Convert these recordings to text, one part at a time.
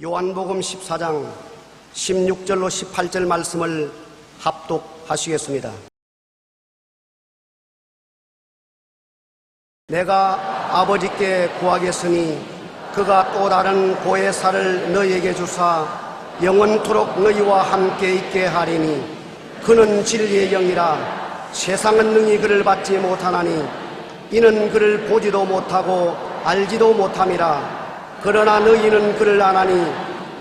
요한복음 14장 16절로 18절 말씀을 합독하시겠습니다. 내가 아버지께 구하겠으니 그가 또 다른 보혜사를 너희에게 주사 영원토록 너희와 함께 있게 하리니 그는 진리의 영이라. 세상은 능히 그를 받지 못하나니 이는 그를 보지도 못하고 알지도 못함이라. 그러나 너희는 그를 아나니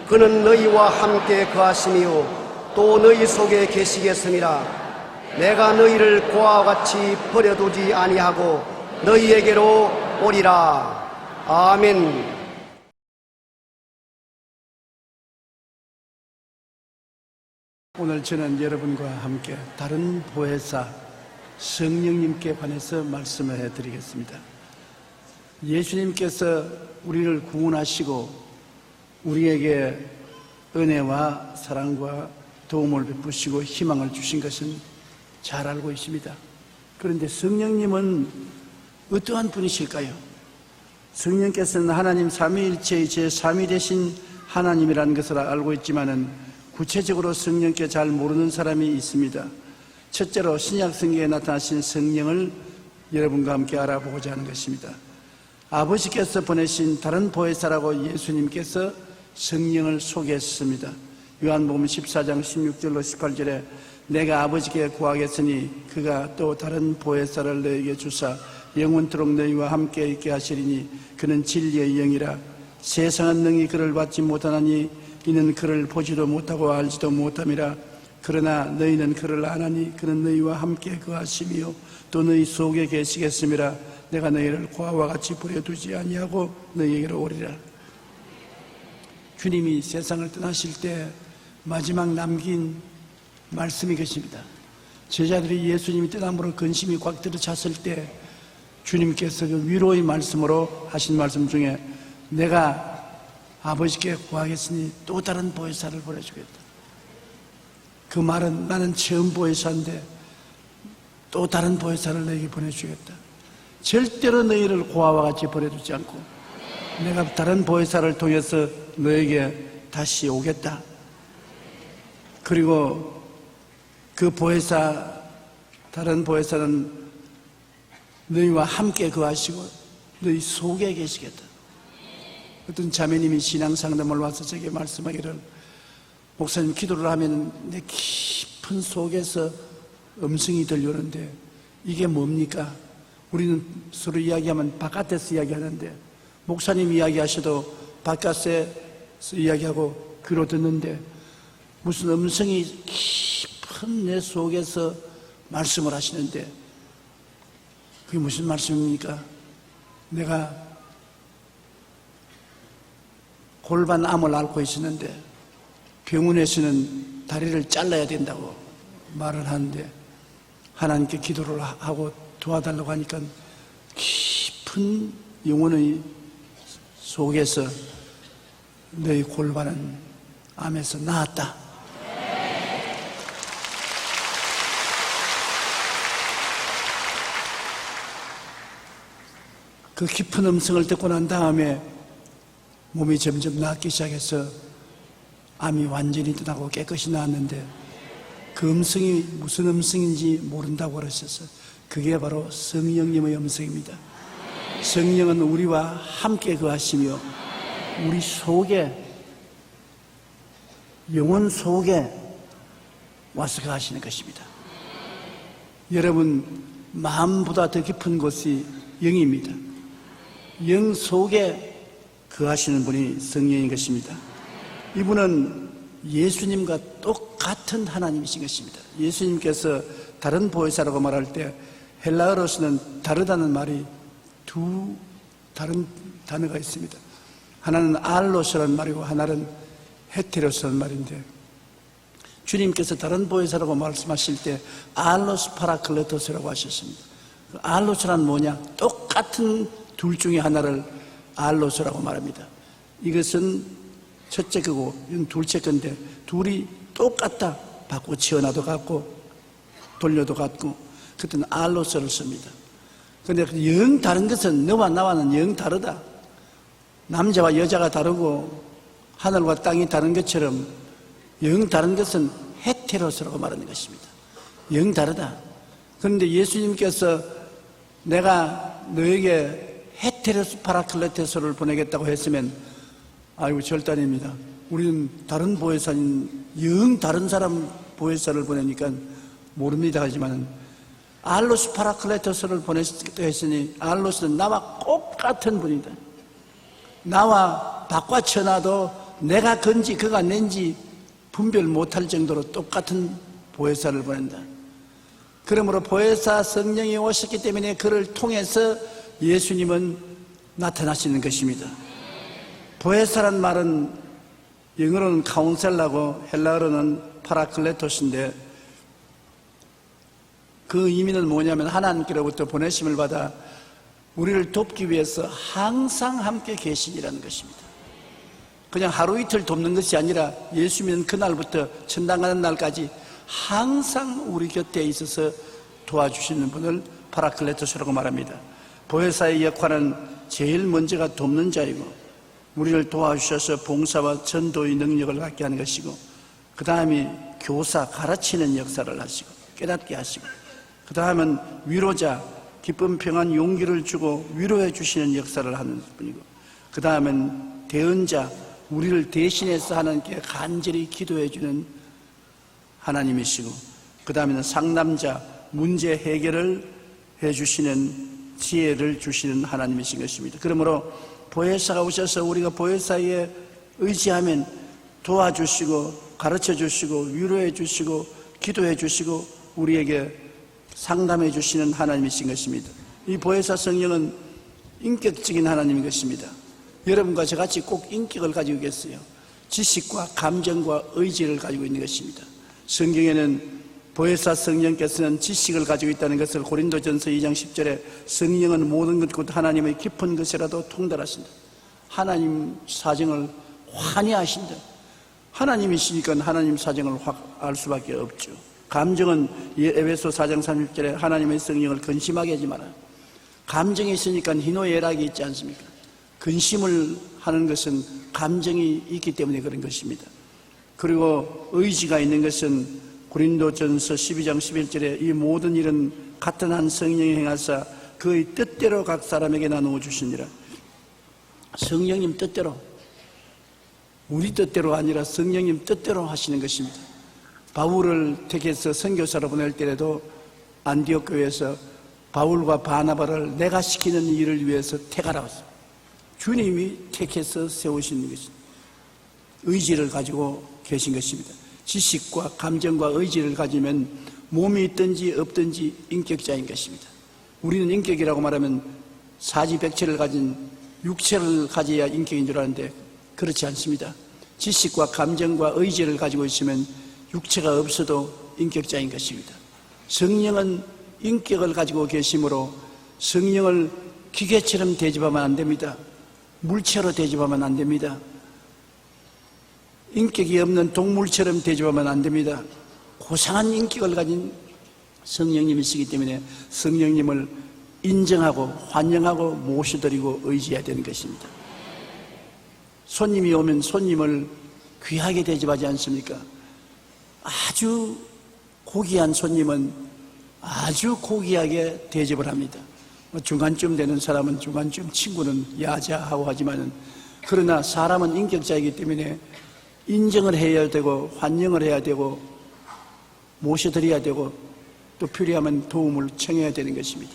그는 너희와 함께 거하시니요 또 너희 속에 계시겠음이라. 내가 너희를 고아와 같이 버려두지 아니하고 너희에게로 오리라. 아멘. 오늘 저는 여러분과 함께 다른 보혜사 성령님께 관해서 말씀을 해드리겠습니다. 예수님께서 우리를 구원하시고 우리에게 은혜와 사랑과 도움을 베푸시고 희망을 주신 것은 잘 알고 있습니다. 그런데 성령님은 어떠한 분이실까요? 성령께서는 하나님 삼위일체의 제3위 되신 하나님이라는 것을 알고 있지만은 구체적으로 성령께 잘 모르는 사람이 있습니다. 첫째로 신약 성경에 나타나신 성령을 여러분과 함께 알아보고자 하는 것입니다. 아버지께서 보내신 다른 보혜사라고 예수님께서 성령을 소개했습니다. 요한복음 14장 16절로 18절에 내가 아버지께 구하겠으니 그가 또 다른 보혜사를 너희에게 주사 영원토록 너희와 함께 있게 하시리니 그는 진리의 영이라. 세상은 능히 그를 받지 못하나니 이는 그를 보지도 못하고 알지도 못함이라. 그러나 너희는 그를 아나니 그는 너희와 함께 거하시며 또 너희 속에 계시겠음이라. 내가 너희를 고아와 같이 버려두지 아니하고 너희에게로 오리라. 주님이 세상을 떠나실 때 마지막 남긴 말씀이 것입니다. 제자들이 예수님이 떠남으로 근심이 꽉 들어찼을 때 주님께서 그 위로의 말씀으로 하신 말씀 중에 내가 아버지께 구하겠으니 또 다른 보혜사를 보내주겠다. 그 말은 나는 처음 보혜사인데 또 다른 보혜사를 너에게 보내주겠다. 절대로 너희를 고아와 같이 버려두지 않고 내가 다른 보혜사를 통해서 너에게 다시 오겠다. 그리고 그 보혜사, 다른 보혜사는 너희와 함께 거하시고 너희 속에 계시겠다. 어떤 자매님이 신앙상담을 와서 제게 말씀하기를 목사님 기도를 하면 내 깊은 속에서 음성이 들려오는데 이게 뭡니까? 우리는 서로 이야기하면 바깥에서 이야기하는데 목사님 이야기하셔도 바깥에서 이야기하고 귀로 듣는데 무슨 음성이 깊은 내 속에서 말씀을 하시는데 그게 무슨 말씀입니까? 내가 골반암을 앓고 있었는데 병원에서는 다리를 잘라야 된다고 말을 하는데 하나님께 기도를 하고 도와달라고 하니까 깊은 영혼의 속에서 너희 골반은 암에서 나았다. 그 깊은 음성을 듣고 난 다음에 몸이 점점 낫기 시작해서 암이 완전히 떠나고 깨끗이 나았는데 그 음성이 무슨 음성인지 모른다고 그러셨어요. 그게 바로 성령님의 음성입니다. 성령은 우리와 함께 거하시며 우리 속에, 영혼 속에 와서 거하시는 것입니다. 여러분, 마음보다 더 깊은 곳이 영입니다. 영 속에 거하시는 분이 성령인 것입니다. 이분은 예수님과 똑같은 하나님이신 것입니다. 예수님께서 다른 보혜사라고 말할 때 헬라어로서는 다르다는 말이 두 다른 단어가 있습니다. 하나는 알로스라는 말이고 하나는 헤테로스라는 말인데 주님께서 다른 보혜사라고 말씀하실 때 알로스 파라클레토스라고 하셨습니다. 알로스란 뭐냐? 똑같은 둘 중에 하나를 알로스라고 말합니다. 이것은 첫째 거고 이건 둘째 건데 둘이 똑같다. 바꿔 치어놔도 같고 돌려도 같고 그때는 알로스를 씁니다. 그런데 영 다른 것은 너와 나와는 영 다르다. 남자와 여자가 다르고 하늘과 땅이 다른 것처럼 영 다른 것은 헤테로스라고 말하는 것입니다. 영 다르다. 그런데 예수님께서 내가 너에게 헤테로스 파라클레토스를 보내겠다고 했으면 아이고 절단입니다. 우리는 다른 보혜사인 영 다른 사람 보혜사를 보내니까 모릅니다 하지만 알로스 파라클레토스를 보내겠다고 했으니 알로스는 나와 똑같은 분이다. 나와 바꿔쳐놔도 내가 건지 그가 낸지 분별 못할 정도로 똑같은 보혜사를 보낸다. 그러므로 보혜사 성령이 오셨기 때문에 그를 통해서 예수님은 나타나시는 것입니다. 보혜사란 말은 영어로는 카운셀라고 헬라어로는 파라클레토스인데 그 의미는 뭐냐면 하나님께로부터 보내심을 받아 우리를 돕기 위해서 항상 함께 계시니라는 것입니다. 그냥 하루 이틀 돕는 것이 아니라 예수 믿는 그날부터 천당 가는 날까지 항상 우리 곁에 있어서 도와주시는 분을 파라클레토스라고 말합니다. 보혜사의 역할은 제일 먼저가 돕는 자이고 우리를 도와주셔서 봉사와 전도의 능력을 갖게 하는 것이고 그 다음이 교사, 가르치는 역사를 하시고 깨닫게 하시고 그 다음은 위로자, 기쁨, 평안, 용기를 주고 위로해 주시는 역사를 하는 분이고 그 다음은 대언자, 우리를 대신해서 하나님께 간절히 기도해 주는 하나님이시고 그 다음에는 상담자, 문제 해결을 해 주시는 지혜를 주시는 하나님이신 것입니다. 그러므로 보혜사가 오셔서 우리가 보혜사에 의지하면 도와주시고 가르쳐 주시고 위로해 주시고 기도해 주시고 우리에게 상담해 주시는 하나님이신 것입니다. 이 보혜사 성령은 인격적인 하나님인 것입니다. 여러분과 저같이 꼭 인격을 가지고 계세요. 지식과 감정과 의지를 가지고 있는 것입니다. 성경에는 보혜사 성령께서는 지식을 가지고 있다는 것을 고린도전서 2장 10절에 성령은 모든 것 곧 하나님의 깊은 것이라도 통달하신다. 하나님 사정을 환히 아신다. 하나님이시니까 하나님 사정을 확 알 수밖에 없죠. 감정은 에베소 4장 30절에 하나님의 성령을 근심하게 하지 마라. 감정이 있으니까 희노애락이 있지 않습니까? 근심을 하는 것은 감정이 있기 때문에 그런 것입니다. 그리고 의지가 있는 것은 고린도전서 12장 11절에 이 모든 일은 같은 한 성령이 행하사 그의 뜻대로 각 사람에게 나누어 주시니라. 성령님 뜻대로, 우리 뜻대로 아니라 성령님 뜻대로 하시는 것입니다. 바울을 택해서 선교사로 보낼 때에도 안디옥 교회에서 바울과 바나바를 내가 시키는 일을 위해서 택하라 했습니다. 주님이 택해서 세우시는 것입니다. 의지를 가지고 계신 것입니다. 지식과 감정과 의지를 가지면 몸이 있든지 없든지 인격자인 것입니다. 우리는 인격이라고 말하면 사지백체를 가진 육체를 가져야 인격인 줄 아는데 그렇지 않습니다. 지식과 감정과 의지를 가지고 있으면 육체가 없어도 인격자인 것입니다. 성령은 인격을 가지고 계시므로 성령을 기계처럼 대접하면 안 됩니다. 물체로 대접하면 안 됩니다. 인격이 없는 동물처럼 대접하면 안 됩니다. 고상한 인격을 가진 성령님이시기 때문에 성령님을 인정하고 환영하고 모셔드리고 의지해야 되는 것입니다. 손님이 오면 손님을 귀하게 대접하지 않습니까? 아주 고귀한 손님은 아주 고귀하게 대접을 합니다. 중간쯤 되는 사람은 중간쯤, 친구는 야자하고 하지만은 그러나 사람은 인격자이기 때문에 인정을 해야 되고 환영을 해야 되고 모셔드려야 되고 또 필요하면 도움을 청해야 되는 것입니다.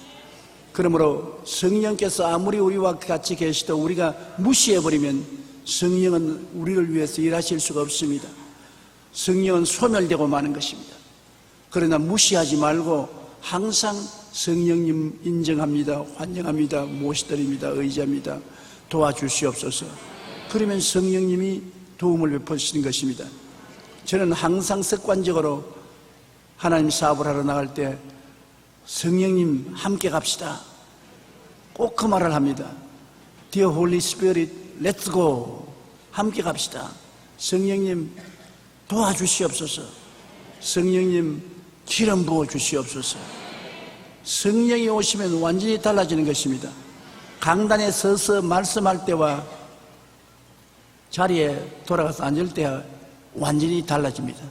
그러므로 성령께서 아무리 우리와 같이 계시도 우리가 무시해버리면 성령은 우리를 위해서 일하실 수가 없습니다. 성령은 소멸되고 마는 것입니다. 그러나 무시하지 말고 항상 성령님 인정합니다, 환영합니다, 모셔드립니다, 의지합니다, 도와주시옵소서. 그러면 성령님이 도움을 베푸시는 것입니다. 저는 항상 습관적으로 하나님 사업을 하러 나갈 때 성령님 함께 갑시다, 꼭 그 말을 합니다. Dear Holy Spirit, let's go. 함께 갑시다. 성령님 도와주시옵소서. 성령님 기름 부어 주시옵소서. 성령이 오시면 완전히 달라지는 것입니다. 강단에 서서 말씀할 때와 자리에 돌아가서 앉을 때 완전히 달라집니다.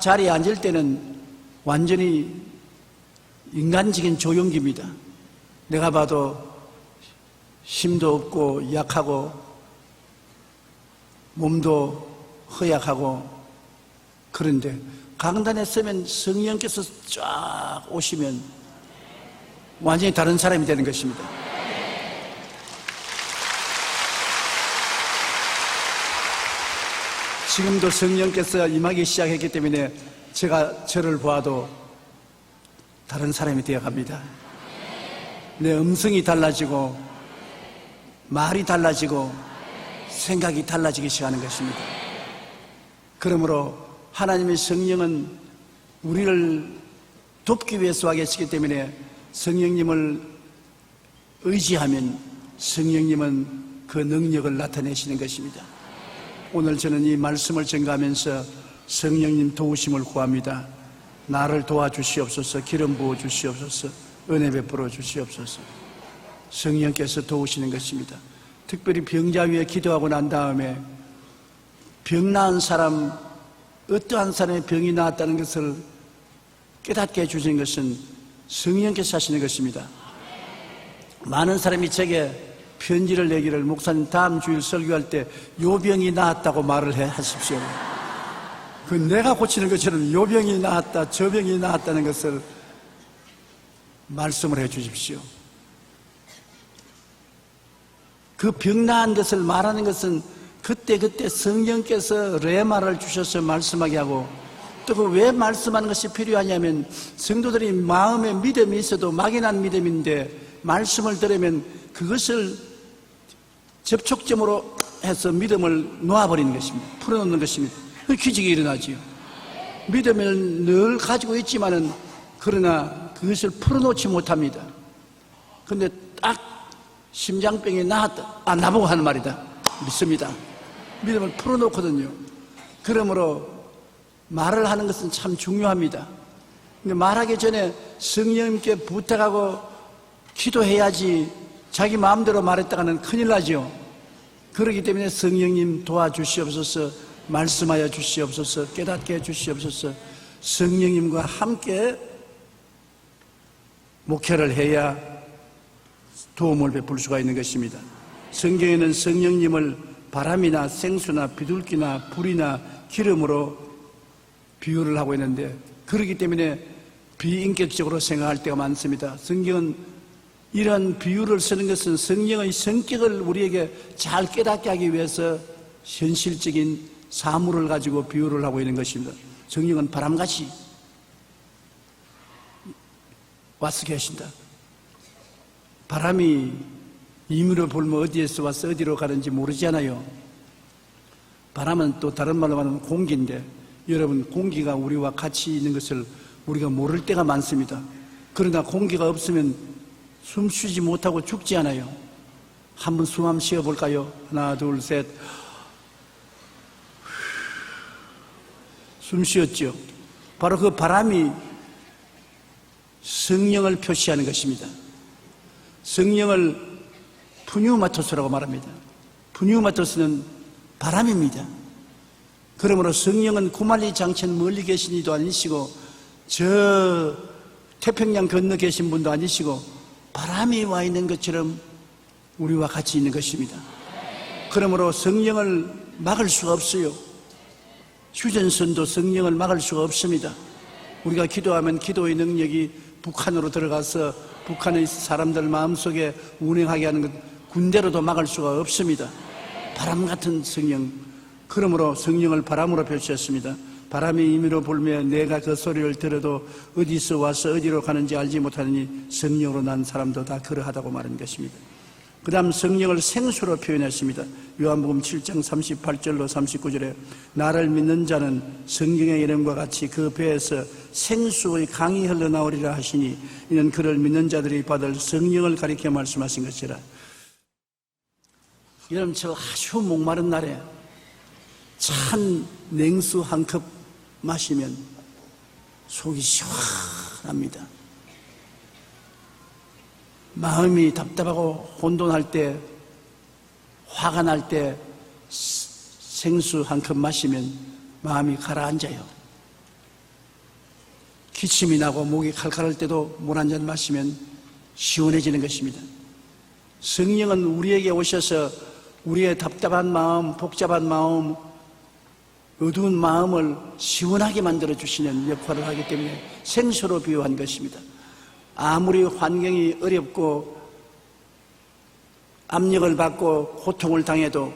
자리에 앉을 때는 완전히 인간적인 조용기입니다. 내가 봐도 힘도 없고 약하고 몸도 허약하고, 그런데 강단에 서면 성령께서 쫙 오시면 완전히 다른 사람이 되는 것입니다. 지금도 성령께서 임하기 시작했기 때문에 제가 저를 보아도 다른 사람이 되어갑니다. 내 음성이 달라지고 말이 달라지고 생각이 달라지기 시작하는 것입니다. 그러므로 하나님의 성령은 우리를 돕기 위해서 와 계시기 때문에 성령님을 의지하면 성령님은 그 능력을 나타내시는 것입니다. 오늘 저는 이 말씀을 전가하면서 성령님 도우심을 구합니다. 나를 도와주시옵소서, 기름 부어 주시옵소서, 은혜 베풀어 주시옵소서. 성령께서 도우시는 것입니다. 특별히 병자 위에 기도하고 난 다음에 병 나은 사람, 어떠한 사람의 병이 나았다는 것을 깨닫게 해주신 것은 성령께서 하시는 것입니다. 많은 사람이 제게 편지를 내기를, 목사님 다음 주일 설교할 때 요 병이 나았다고 말을 하십시오. 그 내가 고치는 것처럼 요 병이 나았다, 저 병이 나았다는 것을 말씀을 해 주십시오. 그 병 나은 것을 말하는 것은 그때 성령께서 레마를 주셔서 말씀하게 하고, 또 그 왜 말씀하는 것이 필요하냐면 성도들이 마음에 믿음이 있어도 막연한 믿음인데 말씀을 들으면 그것을 접촉점으로 해서 믿음을 놓아버리는 것입니다. 풀어놓는 것입니다. 그 기적이 일어나지요. 믿음을 늘 가지고 있지만은 그러나 그것을 풀어놓지 못합니다. 그런데 딱 심장병이 나았다. 나보고 하는 말이다. 믿습니다. 믿음을 풀어놓거든요. 그러므로 말을 하는 것은 참 중요합니다. 근데 말하기 전에 성령님께 부탁하고 기도해야지 자기 마음대로 말했다가는 큰일 나죠. 그렇기 때문에 성령님 도와주시옵소서, 말씀하여 주시옵소서, 깨닫게 해 주시옵소서. 성령님과 함께 목회를 해야 도움을 베풀 수가 있는 것입니다. 성경에는 성령님을 바람이나 생수나 비둘기나 불이나 기름으로 비유를 하고 있는데, 그렇기 때문에 비인격적으로 생각할 때가 많습니다. 성경은 이런 비유를 쓰는 것은 성령의 성격을 우리에게 잘 깨닫게 하기 위해서 현실적인 사물을 가지고 비유를 하고 있는 것입니다. 성령은 바람같이 와서 계신다. 바람이 임의로 불면 어디에서 와서 어디로 가는지 모르잖아요. 바람은 또 다른 말로 말하면 공기인데, 여러분, 공기가 우리와 같이 있는 것을 우리가 모를 때가 많습니다. 그러나 공기가 없으면 숨 쉬지 못하고 죽지 않아요. 한번 숨 한번 쉬어볼까요? 하나, 둘, 셋. 숨 쉬었죠. 바로 그 바람이 성령을 표시하는 것입니다. 성령을 푸뉴마토스라고 말합니다. 푸뉴마토스는 바람입니다. 그러므로 성령은 구말리 장천 멀리 계신 이도 아니시고 저 태평양 건너 계신 분도 아니시고 바람이 와 있는 것처럼 우리와 같이 있는 것입니다. 그러므로 성령을 막을 수가 없어요. 휴전선도 성령을 막을 수가 없습니다. 우리가 기도하면 기도의 능력이 북한으로 들어가서 북한의 사람들 마음속에 운행하게 하는 것, 군대로도 막을 수가 없습니다. 바람 같은 성령. 그러므로 성령을 바람으로 표시했습니다. 바람이 임의로 불며 내가 그 소리를 들어도 어디서 와서 어디로 가는지 알지 못하느니 성령으로 난 사람도 다 그러하다고 말한 것입니다. 그 다음 성령을 생수로 표현했습니다. 요한복음 7장 38절로 39절에 나를 믿는 자는 성경의 이름과 같이 그 배에서 생수의 강이 흘러나오리라 하시니 이는 그를 믿는 자들이 받을 성령을 가리켜 말씀하신 것이라. 여러분, 저 아주 목마른 날에 찬 냉수 한 컵 마시면 속이 시원합니다. 마음이 답답하고 혼돈할 때, 화가 날 때 생수 한 컵 마시면 마음이 가라앉아요. 기침이 나고 목이 칼칼할 때도 물 한 잔 마시면 시원해지는 것입니다. 성령은 우리에게 오셔서 우리의 답답한 마음, 복잡한 마음, 어두운 마음을 시원하게 만들어주시는 역할을 하기 때문에 생수로 비유한 것입니다. 아무리 환경이 어렵고 압력을 받고 고통을 당해도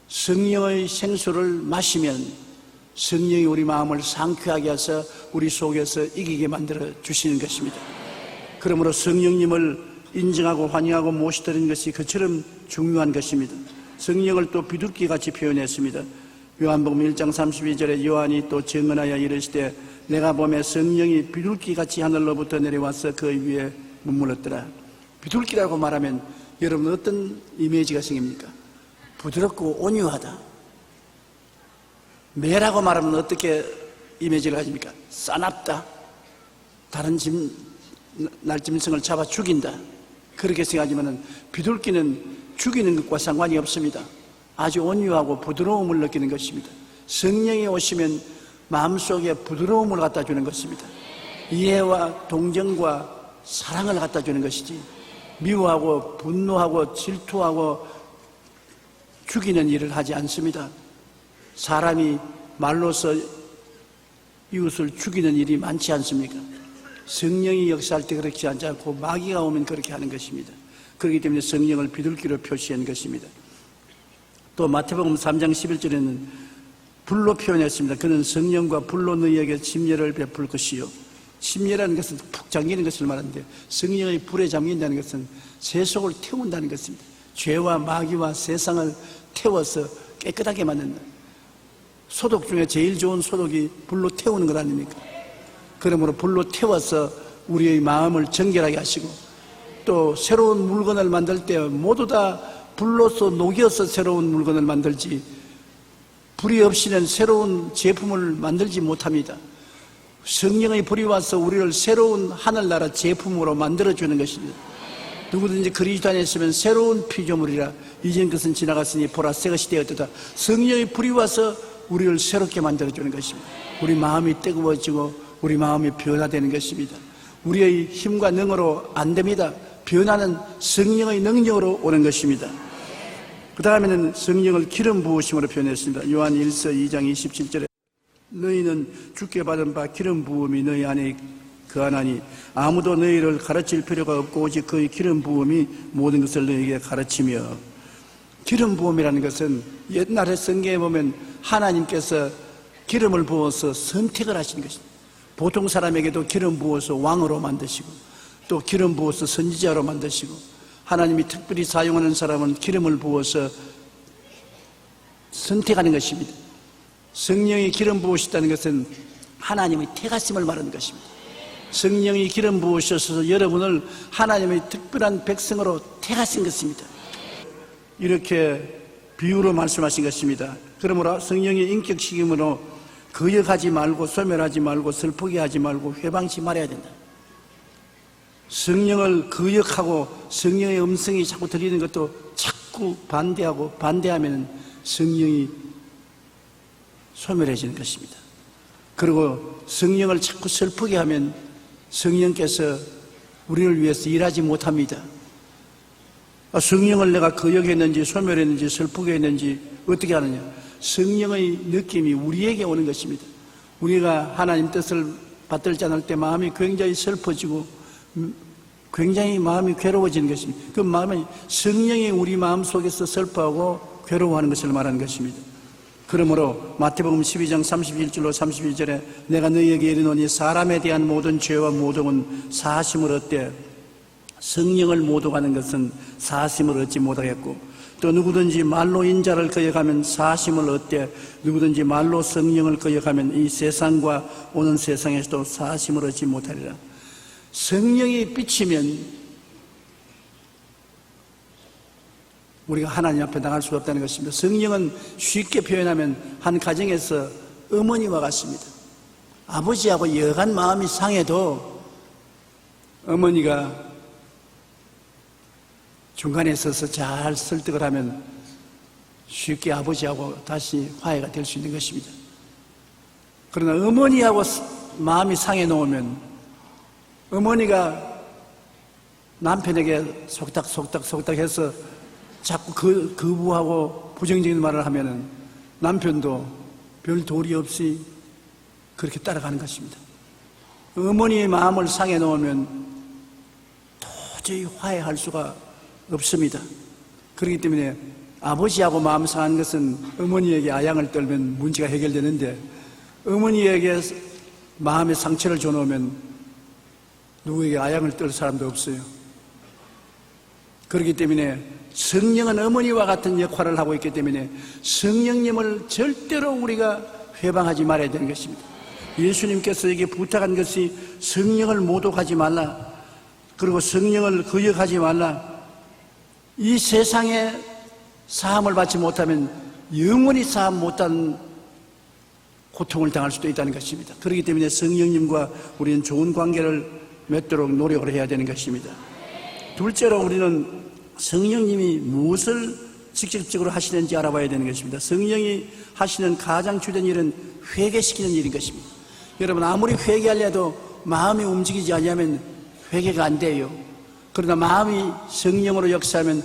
성령의 생수를 마시면 성령이 우리 마음을 상쾌하게 해서 우리 속에서 이기게 만들어 주시는 것입니다. 그러므로 성령님을 인정하고 환영하고 모시드리는 것이 그처럼 중요한 것입니다. 성령을 또 비둘기같이 표현했습니다. 요한복음 1장 32절에 요한이 또 증언하여 이르시되 내가 보매 성령이 비둘기같이 하늘로부터 내려와서 그 위에 머물렀더라. 비둘기라고 말하면 여러분 어떤 이미지가 생깁니까? 부드럽고 온유하다. 매라고 말하면 어떻게 이미지를 가집니까? 싸납다. 다른 날짐승을 잡아 죽인다. 그렇게 생각하지만 비둘기는 죽이는 것과 상관이 없습니다. 아주 온유하고 부드러움을 느끼는 것입니다. 성령이 오시면 마음속에 부드러움을 갖다 주는 것입니다. 이해와 동정과 사랑을 갖다 주는 것이지 미워하고 분노하고 질투하고 죽이는 일을 하지 않습니다. 사람이 말로서 이웃을 죽이는 일이 많지 않습니까? 성령이 역사할 때 그렇게 하지 않고 마귀가 오면 그렇게 하는 것입니다. 그렇기 때문에 성령을 비둘기로 표시한 것입니다. 또 마태복음 3장 11절에는 불로 표현했습니다. 그는 성령과 불로 너희에게 침례를 베풀 것이요. 침례라는 것은 푹 잠기는 것을 말하는데 성령의 불에 잠긴다는 것은 세속을 태운다는 것입니다. 죄와 마귀와 세상을 태워서 깨끗하게 만든다. 소독 중에 제일 좋은 소독이 불로 태우는 것 아닙니까? 그러므로 불로 태워서 우리의 마음을 정결하게 하시고 또 새로운 물건을 만들 때 모두 다 불로서 녹여서 새로운 물건을 만들지 불이 없이는 새로운 제품을 만들지 못합니다. 성령의 불이 와서 우리를 새로운 하늘나라 제품으로 만들어주는 것입니다. 누구든지 그리스도 안에 있으면 새로운 피조물이라 이전 것은 지나갔으니 보라 새 것이 되었다. 성령의 불이 와서 우리를 새롭게 만들어주는 것입니다. 우리 마음이 뜨거워지고 우리 마음이 변화되는 것입니다. 우리의 힘과 능으로 안 됩니다. 변화는 성령의 능력으로 오는 것입니다. 그 다음에는 성령을 기름 부으심으로 표현했습니다. 요한 1서 2장 27절에 너희는 주께 받은 바 기름 부음이 너희 안에 거하나니 아무도 너희를 가르칠 필요가 없고 오직 그의 기름 부음이 모든 것을 너희에게 가르치며 기름 부음이라는 것은 옛날에 성경에 보면 하나님께서 기름을 부어서 선택을 하신 것입니다. 보통 사람에게도 기름 부어서 왕으로 만드시고 또 기름 부어서 선지자로 만드시고 하나님이 특별히 사용하는 사람은 기름을 부어서 선택하는 것입니다. 성령이 기름 부으셨다는 것은 하나님의 택하심을 말하는 것입니다. 성령이 기름 부으셔서 여러분을 하나님의 특별한 백성으로 택하신 것입니다. 이렇게 비유로 말씀하신 것입니다. 그러므로 성령의 인격식임으로 거역하지 말고 소멸하지 말고 슬프게 하지 말고 회방치 말아야 된다. 성령을 거역하고 성령의 음성이 자꾸 들리는 것도 자꾸 반대하고 반대하면 성령이 소멸해지는 것입니다. 그리고 성령을 자꾸 슬프게 하면 성령께서 우리를 위해서 일하지 못합니다. 성령을 내가 거역했는지 소멸했는지 슬프게 했는지 어떻게 하느냐? 성령의 느낌이 우리에게 오는 것입니다. 우리가 하나님 뜻을 받들지 않을 때 마음이 굉장히 슬퍼지고 굉장히 마음이 괴로워지는 것입니다. 그 마음이 성령이 우리 마음 속에서 슬퍼하고 괴로워하는 것을 말하는 것입니다. 그러므로 마태복음 12장 31절로 32절에 내가 너희에게 이르노니 사람에 대한 모든 죄와 모독은 사하심을 얻되 성령을 모독하는 것은 사하심을 얻지 못하겠고 또 누구든지 말로 인자를 거역하면 사하심을 얻되 누구든지 말로 성령을 거역하면 이 세상과 오는 세상에서도 사하심을 얻지 못하리라. 성령이 비치면 우리가 하나님 앞에 나갈 수가 없다는 것입니다. 성령은 쉽게 표현하면 한 가정에서 어머니와 같습니다. 아버지하고 여간 마음이 상해도 어머니가 중간에 서서 잘 설득을 하면 쉽게 아버지하고 다시 화해가 될 수 있는 것입니다. 그러나 어머니하고 마음이 상해 놓으면 어머니가 남편에게 속닥속닥 해서 자꾸 거부하고 부정적인 말을 하면은 남편도 별 도리 없이 그렇게 따라가는 것입니다. 어머니의 마음을 상해 놓으면 도저히 화해할 수가 없습니다. 그렇기 때문에 아버지하고 마음 상한 것은 어머니에게 아양을 떨면 문제가 해결되는데 어머니에게 마음의 상처를 줘놓으면 누구에게 아양을 떨 사람도 없어요. 그렇기 때문에 성령은 어머니와 같은 역할을 하고 있기 때문에 성령님을 절대로 우리가 회방하지 말아야 되는 것입니다. 예수님께서 에게 부탁한 것이 성령을 모독하지 말라, 그리고 성령을 거역하지 말라. 이 세상에 사함을 받지 못하면 영원히 사함 못한 고통을 당할 수도 있다는 것입니다. 그렇기 때문에 성령님과 우리는 좋은 관계를 맺도록 노력을 해야 되는 것입니다. 둘째로 우리는 성령님이 무엇을 직접적으로 하시는지 알아봐야 되는 것입니다. 성령이 하시는 가장 주된 일은 회개시키는 일인 것입니다. 여러분, 아무리 회개하려 해도 마음이 움직이지 않으면 회개가 안 돼요. 그러나 마음이 성령으로 역사하면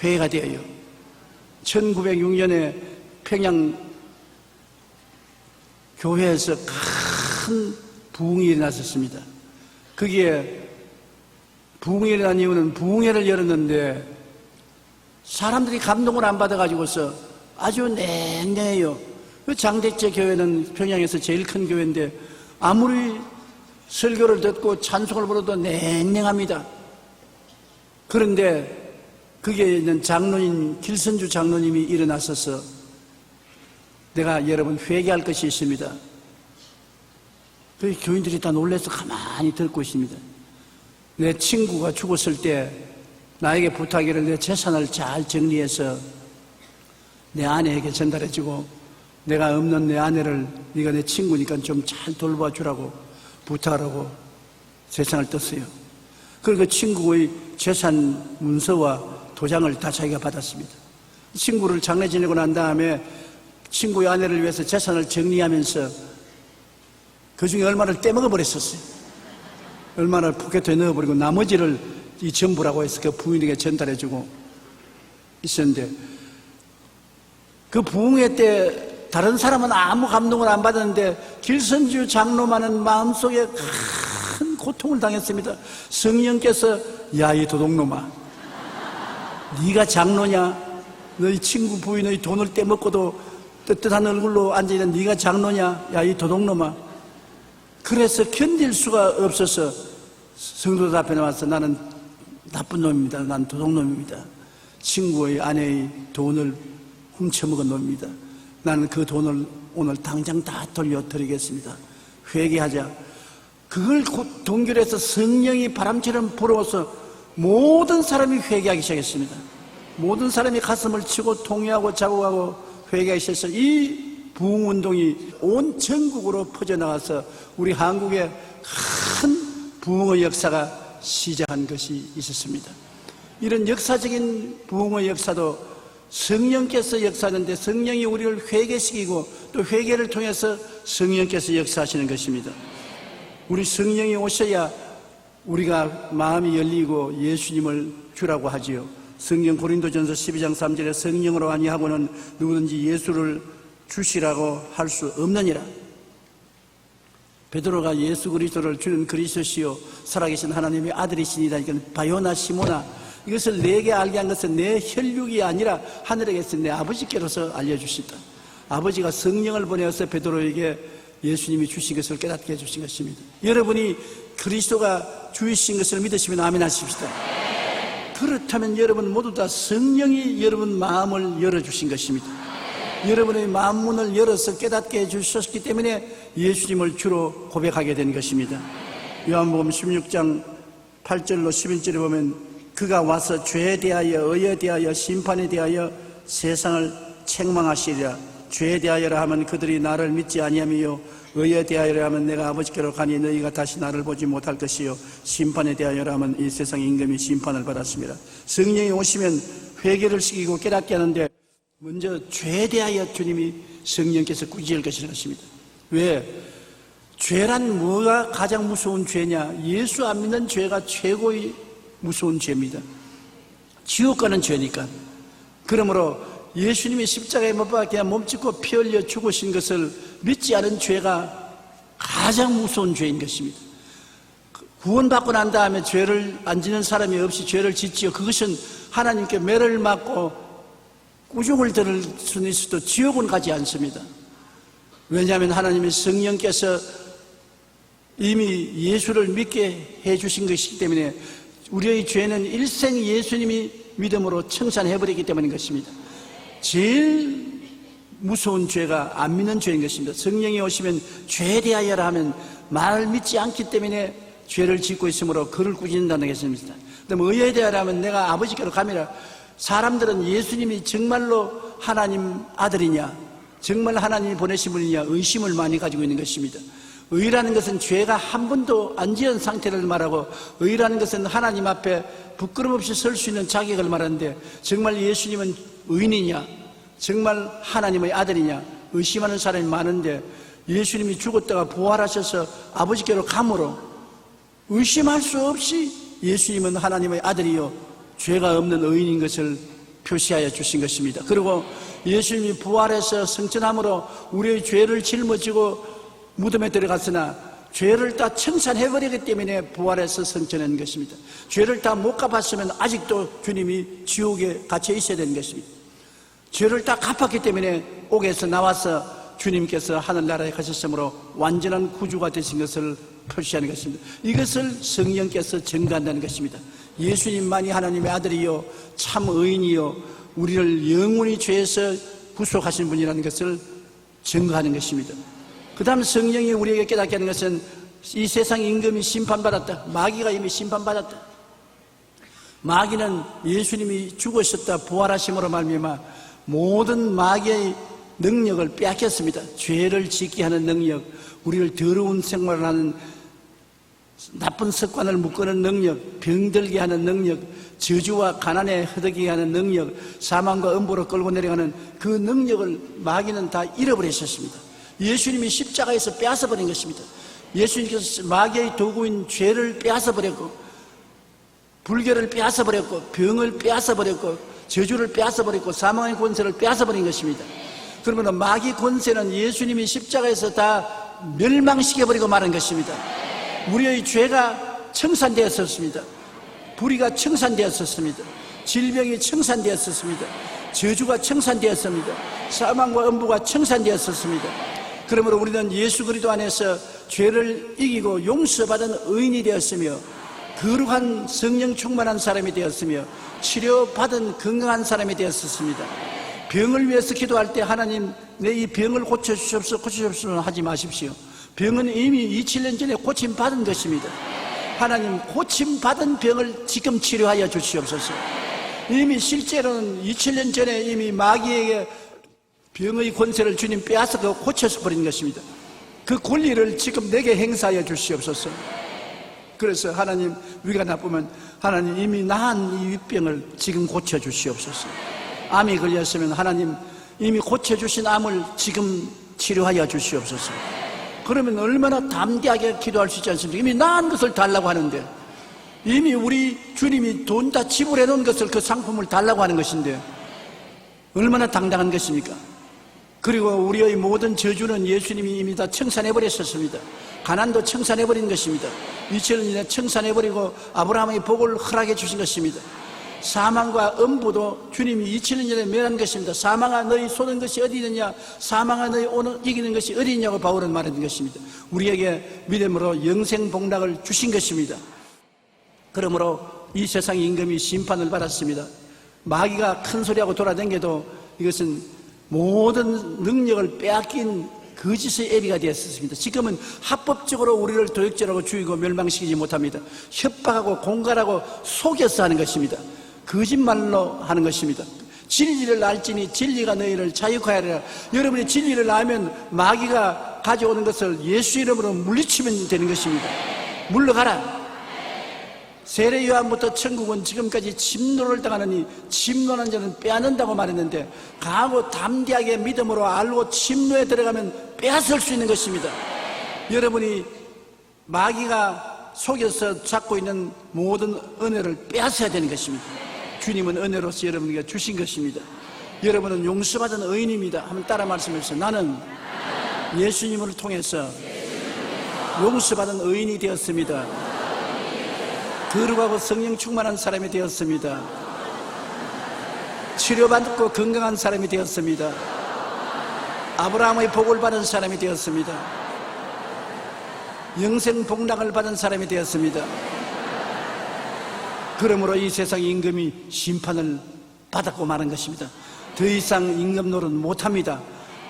회개가 되어요. 1906년에 평양 교회에서 큰 부흥이 일어났었습니다. 거기에 부흥이 일어난 이유는 부흥회를 열었는데 사람들이 감동을 안 받아가지고서 아주 냉랭해요. 장대째 교회는 평양에서 제일 큰 교회인데 아무리 설교를 듣고 찬송을 부르도 냉랭합니다. 그런데 거기에 있는 장로님, 길선주 장로님이 일어나서서 내가 여러분 회개할 것이 있습니다. 그 교인들이 다 놀라서 가만히 듣고 있습니다. 내 친구가 죽었을 때 나에게 부탁이를 내 재산을 잘 정리해서 내 아내에게 전달해주고 내가 없는 내 아내를 네가 내 친구니까 좀 잘 돌봐주라고 부탁하라고 재산을 떴어요. 그리고 그 친구의 재산 문서와 도장을 다 자기가 받았습니다. 친구를 장례 지내고 난 다음에 친구의 아내를 위해서 재산을 정리하면서 그 중에 얼마를 떼먹어 버렸었어요. 얼마를 포켓에 넣어버리고 나머지를 이 전부라고 해서 그 부인에게 전달해주고 있었는데 그 부흥회 때 다른 사람은 아무 감동을 안 받았는데 길선주 장로만은 마음속에 큰 고통을 당했습니다. 성령께서 야, 이 도둑놈아, 네가 장로냐? 너희 친구 부인의 돈을 떼먹고도 떳떳한 얼굴로 앉아있는 네가 장로냐? 야, 이 도둑놈아. 그래서 견딜 수가 없어서 성도들 앞에 나와서 나는 나쁜 놈입니다. 난 도둑놈입니다. 친구의 아내의 돈을 훔쳐먹은 놈입니다. 나는 그 돈을 오늘 당장 다 돌려드리겠습니다. 회개하자. 그걸 동결해서 성령이 바람처럼 불어와서 모든 사람이 회개하기 시작했습니다. 모든 사람이 가슴을 치고 통회하고 자국하고 회개하기 시작해서 이 부흥운동이 온 전국으로 퍼져나가서 우리 한국에 큰 부흥의 역사가 시작한 것이 있었습니다. 이런 역사적인 부흥의 역사도 성령께서 역사하는데 성령이 우리를 회개시키고 또 회개를 통해서 성령께서 역사하시는 것입니다. 우리 성령이 오셔야 우리가 마음이 열리고 예수님을 주라고 하지요. 성경 고린도전서 12장 3절에 성령으로 아니하고는 누구든지 예수를 주시라고 할 수 없느니라. 베드로가 예수 그리스도를 주는 그리스도시요 살아계신 하나님의 아들이시니라. 이건 바요나 시모나, 이것을 내게 알게 한 것은 내 혈육이 아니라 하늘에 계신 내 아버지께로서 알려주시다. 아버지가 성령을 보내어서 베드로에게 예수님이 주신 것을 깨닫게 해주신 것입니다. 여러분이 그리스도가 주이신 것을 믿으시면 아멘 하십시다. 그렇다면 여러분 모두 다 성령이 여러분 마음을 열어주신 것입니다. 여러분의 마음문을 열어서 깨닫게 해주셨기 때문에 예수님을 주로 고백하게 된 것입니다. 요한복음 16장 8절로 11절에 보면 그가 와서 죄에 대하여 의에 대하여 심판에 대하여 세상을 책망하시리라. 죄에 대하여라 하면 그들이 나를 믿지 아니하며 의에 대하여라 하면 내가 아버지께로 가니 너희가 다시 나를 보지 못할 것이요 심판에 대하여라 하면 이 세상의 임금이 심판을 받았습니다. 성령이 오시면 회개를 시키고 깨닫게 하는데 먼저 죄에 대하여 주님이 성령께서 꾸짖을 것입니다. 왜? 죄란 뭐가 가장 무서운 죄냐? 예수 안 믿는 죄가 최고의 무서운 죄입니다. 지옥 가는 죄니까. 그러므로 예수님이 십자가에 못 박혀 몸짓고 피 흘려 죽으신 것을 믿지 않은 죄가 가장 무서운 죄인 것입니다. 구원받고 난 다음에 죄를 안 짓는 사람이 없이 죄를 짓지요. 그것은 하나님께 매를 맞고 꾸중을 들을 수는 있어도 지옥은 가지 않습니다. 왜냐하면 하나님의 성령께서 이미 예수를 믿게 해주신 것이기 때문에 우리의 죄는 일생 예수님이 믿음으로 청산해버리기 때문인 것입니다. 제일 무서운 죄가 안 믿는 죄인 것입니다. 성령이 오시면 죄에 대하여라 하면 말을 믿지 않기 때문에 죄를 짓고 있으므로 그를 꾸짖는다는 것입니다. 그다음에 의에 대하여 하면 내가 아버지께로 가미라. 사람들은 예수님이 정말로 하나님 아들이냐, 정말 하나님이 보내신 분이냐 의심을 많이 가지고 있는 것입니다. 의라는 것은 죄가 한 번도 안 지은 상태를 말하고, 의라는 것은 하나님 앞에 부끄럼 없이 설 수 있는 자격을 말하는데, 정말 예수님은 의인이냐, 정말 하나님의 아들이냐 의심하는 사람이 많은데, 예수님이 죽었다가 부활하셔서 아버지께로 감으로 의심할 수 없이 예수님은 하나님의 아들이요 죄가 없는 의인인 것을 표시하여 주신 것입니다. 그리고 예수님이 부활해서 승천함으로 우리의 죄를 짊어지고 무덤에 들어갔으나 죄를 다 청산해버리기 때문에 부활해서 승천한 것입니다. 죄를 다 못 갚았으면 아직도 주님이 지옥에 갇혀 있어야 되는 것입니다. 죄를 다 갚았기 때문에 옥에서 나와서 주님께서 하늘나라에 가셨으므로 완전한 구주가 되신 것을 표시하는 것입니다. 이것을 성령께서 증거한다는 것입니다. 예수님만이 하나님의 아들이요 참 의인이요 우리를 영원히 죄에서 구속하신 분이라는 것을 증거하는 것입니다. 그 다음 성령이 우리에게 깨닫게 하는 것은 이 세상 임금이 심판받았다. 마귀가 이미 심판받았다. 마귀는 예수님이 죽으셨다 부활하심으로 말미암아 모든 마귀의 능력을 빼앗겼습니다. 죄를 짓게 하는 능력, 우리를 더러운 생활을 하는 나쁜 습관을 묶는 능력, 병들게 하는 능력, 저주와 가난에 허덕이게 하는 능력, 사망과 음부로 끌고 내려가는 그 능력을 마귀는 다 잃어버리셨습니다. 예수님이 십자가에서 빼앗아버린 것입니다. 예수님께서 마귀의 도구인 죄를 빼앗아버렸고, 불결을 빼앗아버렸고, 병을 빼앗아버렸고, 저주를 빼앗아버렸고, 사망의 권세를 빼앗아버린 것입니다. 그러면 마귀 권세는 예수님이 십자가에서 다 멸망시켜버리고 말한 것입니다. 우리의 죄가 청산되었었습니다. 불의가 청산되었었습니다. 질병이 청산되었었습니다. 저주가 청산되었습니다. 사망과 음부가 청산되었었습니다. 그러므로 우리는 예수 그리스도 안에서 죄를 이기고 용서받은 의인이 되었으며 거룩한 성령 충만한 사람이 되었으며 치료받은 건강한 사람이 되었습니다. 병을 위해서 기도할 때 하나님 내 이 병을 고쳐주십시오 하지 마십시오. 병은 이미 27년 전에 고침받은 것입니다. 하나님 고침받은 병을 지금 치료하여 주시옵소서. 이미 실제로는 27년 전에 이미 마귀에게 병의 권세를 주님 빼앗아 고쳐서 버린 것입니다. 그 권리를 지금 내게 행사하여 주시옵소서. 그래서 하나님 위가 나쁘면 하나님 이미 나은 이 윗병을 지금 고쳐주시옵소서. 암이 걸렸으면 하나님 이미 고쳐주신 암을 지금 치료하여 주시옵소서. 그러면 얼마나 담대하게 기도할 수 있지 않습니까? 이미 나은 것을 달라고 하는데, 이미 우리 주님이 돈 다 지불해 놓은 것을 그 상품을 달라고 하는 것인데 얼마나 당당한 것입니까? 그리고 우리의 모든 저주는 예수님이 이미 다 청산해버렸었습니다. 가난도 청산해버린 것입니다. 2000년 전에 청산해버리고 아브라함의 복을 허락해 주신 것입니다. 사망과 음부도 주님이 2000년 전에 멸한 것입니다. 사망아 너희 쏘는 것이 어디 있느냐, 사망아 너희 오늘 이기는 것이 어디 있냐고 바울은 말하는 것입니다. 우리에게 믿음으로 영생 복락을 주신 것입니다. 그러므로 이 세상 임금이 심판을 받았습니다. 마귀가 큰 소리하고 돌아다녀도 이것은 모든 능력을 빼앗긴 거짓의 애비가 되었습니다. 지금은 합법적으로 우리를 도역질하고 죽이고 멸망시키지 못합니다. 협박하고 공갈하고 속여서 하는 것입니다. 거짓말로 하는 것입니다. 진리를 알지니 진리가 너희를 자유케 하리라. 여러분이 진리를 알면 마귀가 가져오는 것을 예수 이름으로 물리치면 되는 것입니다. 물러가라. 세례 요한부터 천국은 지금까지 침노를 당하느니 침노하는 자는 빼앗는다고 말했는데, 강하고 담대하게 믿음으로 알고 침노에 들어가면 빼앗을 수 있는 것입니다. 여러분이 마귀가 속여서 잡고 있는 모든 은혜를 빼앗아야 되는 것입니다. 주님은 은혜로서 여러분에게 주신 것입니다. 여러분은 용서받은 의인입니다. 한번 따라 말씀해주세요. 나는 예수님을 통해서 용서받은 의인이 되었습니다. 거룩하고 성령 충만한 사람이 되었습니다. 치료받고 건강한 사람이 되었습니다. 아브라함의 복을 받은 사람이 되었습니다. 영생 복락을 받은 사람이 되었습니다. 그러므로 이 세상 임금이 심판을 받았고 마는 것입니다. 더 이상 임금 노릇 못합니다.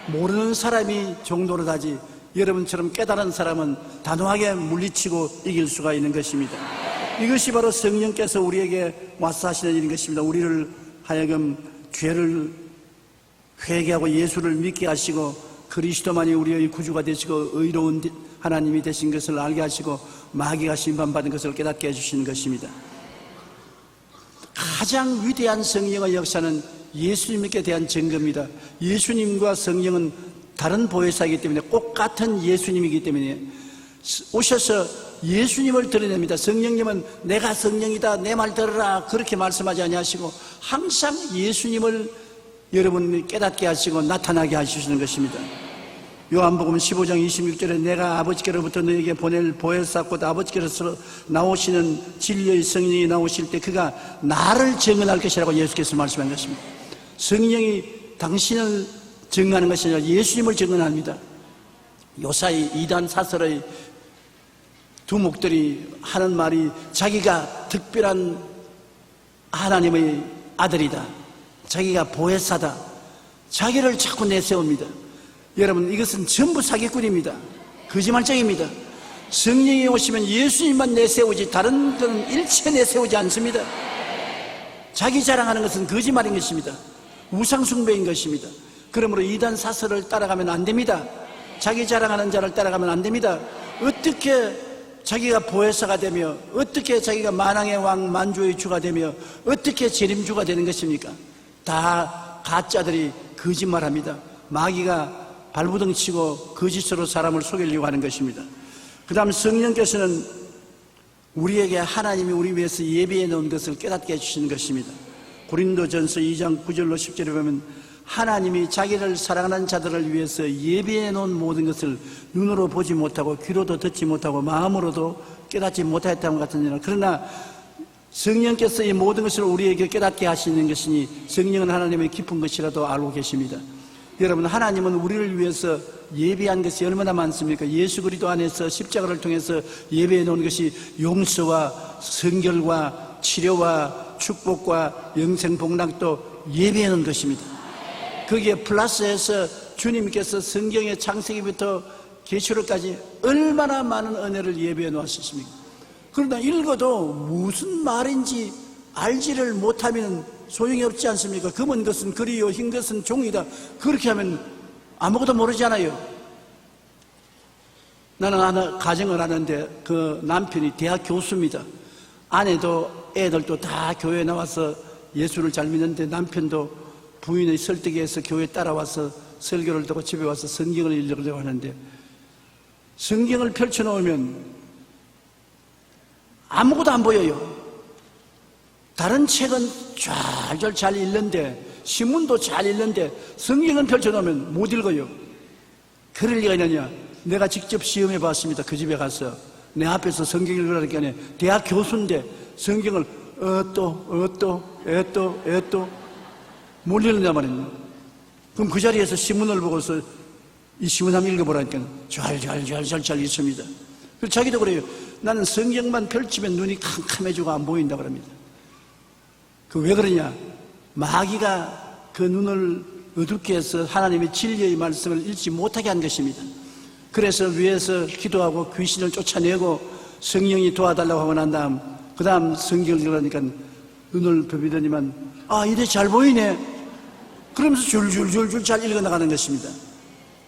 모르는 사람이 종노릇 하지, 여러분처럼 깨달은 사람은 단호하게 물리치고 이길 수가 있는 것입니다. 이것이 바로 성령께서 우리에게 와서 하시는 일인 것입니다. 우리를 하여금 죄를 회개하고 예수를 믿게 하시고 그리스도만이 우리의 구주가 되시고 의로운 하나님이 되신 것을 알게 하시고 마귀가 심판받은 것을 깨닫게 해주시는 것입니다. 가장 위대한 성령의 역사는 예수님께 대한 증거입니다. 예수님과 성령은 다른 보혜사이기 때문에 꼭 같은 예수님이기 때문에 오셔서 예수님을 드러냅니다. 성령님은 내가 성령이다, 내 말 들으라, 그렇게 말씀하지 아니하시고 항상 예수님을 여러분이 깨닫게 하시고 나타나게 하시는 것입니다. 요한복음 15장 26절에 내가 아버지께로부터 너에게 보낼 보혜사 곧 아버지께로서 나오시는 진리의 성령이 나오실 때 그가 나를 증언할 것이라고 예수께서 말씀한 것입니다. 성령이 당신을 증언하는 것이 아니라 예수님을 증언합니다. 요사이 이단 사설의 두목들이 하는 말이 자기가 특별한 하나님의 아들이다, 자기가 보혜사다, 자기를 자꾸 내세웁니다. 여러분, 이것은 전부 사기꾼입니다. 거짓말쟁입니다. 성령이 오시면 예수님만 내세우지 다른 것은 일체 내세우지 않습니다. 자기 자랑하는 것은 거짓말인 것입니다. 우상숭배인 것입니다. 그러므로 이단 사설을 따라가면 안 됩니다. 자기 자랑하는 자를 따라가면 안 됩니다. 어떻게 자기가 보혜사가 되며, 어떻게 자기가 만왕의 왕 만주의 주가 되며, 어떻게 재림주가 되는 것입니까? 다 가짜들이 거짓말합니다. 마귀가 발부둥 치고 거짓으로 사람을 속이려고 하는 것입니다. 그 다음 성령께서는 우리에게 하나님이 우리 위해서 예비해 놓은 것을 깨닫게 해주시는 것입니다. 고린도전서 2장 9절로 10절에 보면 하나님이 자기를 사랑하는 자들을 위해서 예비해 놓은 모든 것을 눈으로 보지 못하고 귀로도 듣지 못하고 마음으로도 깨닫지 못하였다는 것 같은 일. 그러나 성령께서 이 모든 것을 우리에게 깨닫게 하시는 것이니 성령은 하나님의 깊은 것이라도 알고 계십니다. 여러분, 하나님은 우리를 위해서 예비한 것이 얼마나 많습니까? 예수 그리스도 안에서 십자가를 통해서 예배해 놓은 것이 용서와 성결과 치료와 축복과 영생 복락도 예배해 놓은 것입니다. 거기에 플러스해서 주님께서 성경의 창세기부터 계시록까지 얼마나 많은 은혜를 예배해 놓았습니까? 그러나 읽어도 무슨 말인지 알지를 못하면 소용이 없지 않습니까? 검은 것은 글이요 흰 것은 종이다. 그렇게 하면 아무것도 모르잖아요. 나는 하나 가정을 하는데 그 남편이 대학 교수입니다. 아내도 애들도 다 교회에 나와서 예수를 잘 믿는데 남편도 부인의 설득에 해서 교회에 따라와서 설교를 듣고 집에 와서 성경을 읽으려고 하는데 성경을 펼쳐놓으면 아무것도 안 보여요. 다른 책은 잘 읽는데, 신문도 잘 읽는데 성경은 펼쳐놓으면 못 읽어요. 그럴 리가 있느냐? 내가 직접 시험해 봤습니다. 그 집에 가서 내 앞에서 성경 읽으라니까 대학 교수인데 성경을 못 읽는단 말이에요. 그럼 그 자리에서 신문을 보고서 이 신문 한번 읽어보라니까 잘 읽습니다. 그래서 자기도 그래요. 나는 성경만 펼치면 눈이 캄캄해지고 안 보인다 그럽니다. 그 왜 그러냐? 마귀가 그 눈을 어둡게 해서 하나님의 진리의 말씀을 읽지 못하게 한 것입니다. 그래서 위에서 기도하고 귀신을 쫓아내고 성령이 도와달라고 하고 난 다음 그 다음 성경을 읽으니까 눈을 비비더니만 이래 잘 보이네. 그러면서 줄줄줄줄 잘 읽어나가는 것입니다.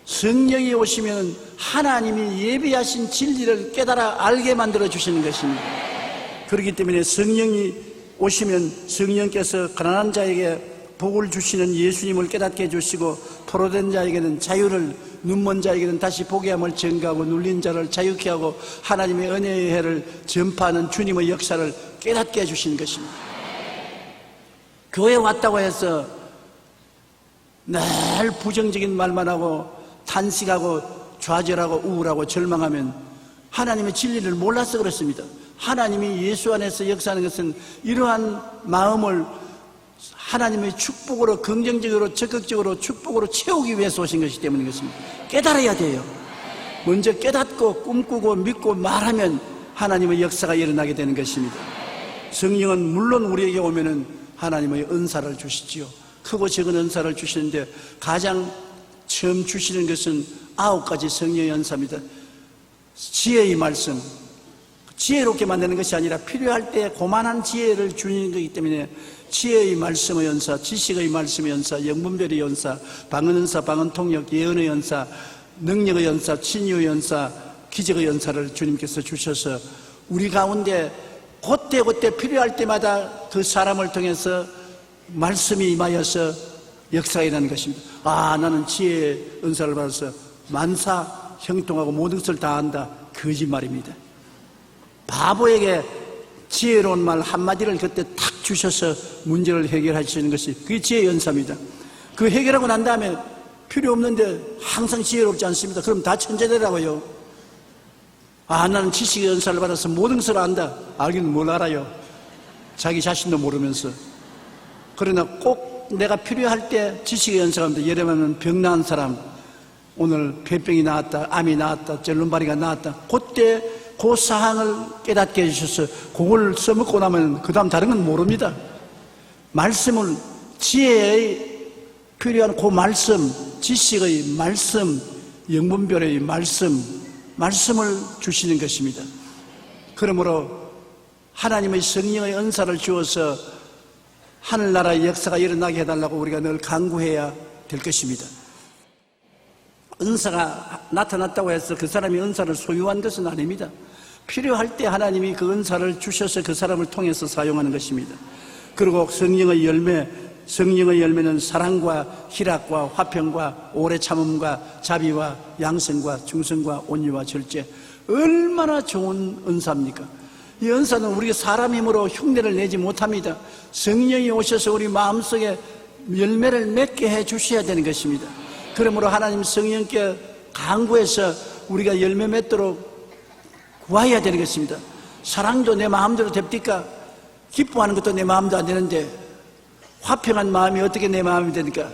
성령이 오시면 하나님이 예비하신 진리를 깨달아 알게 만들어 주시는 것입니다. 그렇기 때문에 성령이 오시면 성령께서 가난한 자에게 복을 주시는 예수님을 깨닫게 해주시고, 포로된 자에게는 자유를, 눈먼 자에게는 다시 보게 함을 증가하고, 눌린 자를 자유케 하고 하나님의 은혜의 해를 전파하는 주님의 역사를 깨닫게 해주시는 것입니다. 교회 왔다고 해서 늘 부정적인 말만 하고 탄식하고 좌절하고 우울하고 절망하면 하나님의 진리를 몰라서 그렇습니다. 하나님이 예수 안에서 역사하는 것은 이러한 마음을 하나님의 축복으로, 긍정적으로, 적극적으로 축복으로 채우기 위해서 오신 것이기 때문인 것입니다. 깨달아야 돼요. 먼저 깨닫고 꿈꾸고 믿고 말하면 하나님의 역사가 일어나게 되는 것입니다. 성령은 물론 우리에게 오면은 하나님의 은사를 주시지요. 크고 적은 은사를 주시는데 가장 처음 주시는 것은 9가지 성령의 은사입니다. 지혜의 말씀, 지혜롭게 만드는 것이 아니라 필요할 때 고만한 지혜를 주는 것이기 때문에 지혜의 말씀의 연사, 지식의 말씀의 연사, 영분별의 연사, 방언 연사, 방언 통역, 예언의 연사, 능력의 연사, 친유의 연사, 기적의 연사를 주님께서 주셔서 우리 가운데 그때 필요할 때마다 그 사람을 통해서 말씀이 임하여서 역사가 일어나는 것입니다. 나는 지혜의 은사를 받아서 만사 형통하고 모든 것을 다 안다. 거짓말입니다. 바보에게 지혜로운 말 한마디를 그때 탁 주셔서 문제를 해결하시는 것이 그게 지혜의 연사입니다. 그 해결하고 난 다음에 필요 없는데 항상 지혜롭지 않습니다. 그럼 다 천재되라고요. 나는 지식의 연사를 받아서 모든 것을 안다. 알기는 뭘 알아요. 자기 자신도 모르면서. 그러나 꼭 내가 필요할 때 지식의 연사가 합니다. 예를 들면 병 나은 사람, 오늘 폐병이 나왔다, 암이 나왔다, 절름발이가 나왔다. 그때 그 사항을 깨닫게 해주셔서 그걸 써먹고 나면 그 다음 다른 건 모릅니다. 말씀을, 지혜의 필요한 그 말씀, 지식의 말씀, 영분별의 말씀을 주시는 것입니다. 그러므로 하나님의 성령의 은사를 주어서 하늘나라의 역사가 일어나게 해달라고 우리가 늘 간구해야 될 것입니다. 은사가 나타났다고 해서 그 사람이 은사를 소유한 것은 아닙니다. 필요할 때 하나님이 그 은사를 주셔서 그 사람을 통해서 사용하는 것입니다. 그리고 성령의 열매는 사랑과 희락과 화평과 오래 참음과 자비와 양성과 중성과 온유와 절제. 얼마나 좋은 은사입니까? 이 은사는 우리가 사람 힘으로 흉내를 내지 못합니다. 성령이 오셔서 우리 마음속에 열매를 맺게 해 주셔야 되는 것입니다. 그러므로 하나님 성령께 간구해서 우리가 열매 맺도록 구해야 되는 것입니다. 사랑도 내 마음대로 됩니까? 기뻐하는 것도 내 마음도 안 되는데 화평한 마음이 어떻게 내 마음이 되니까?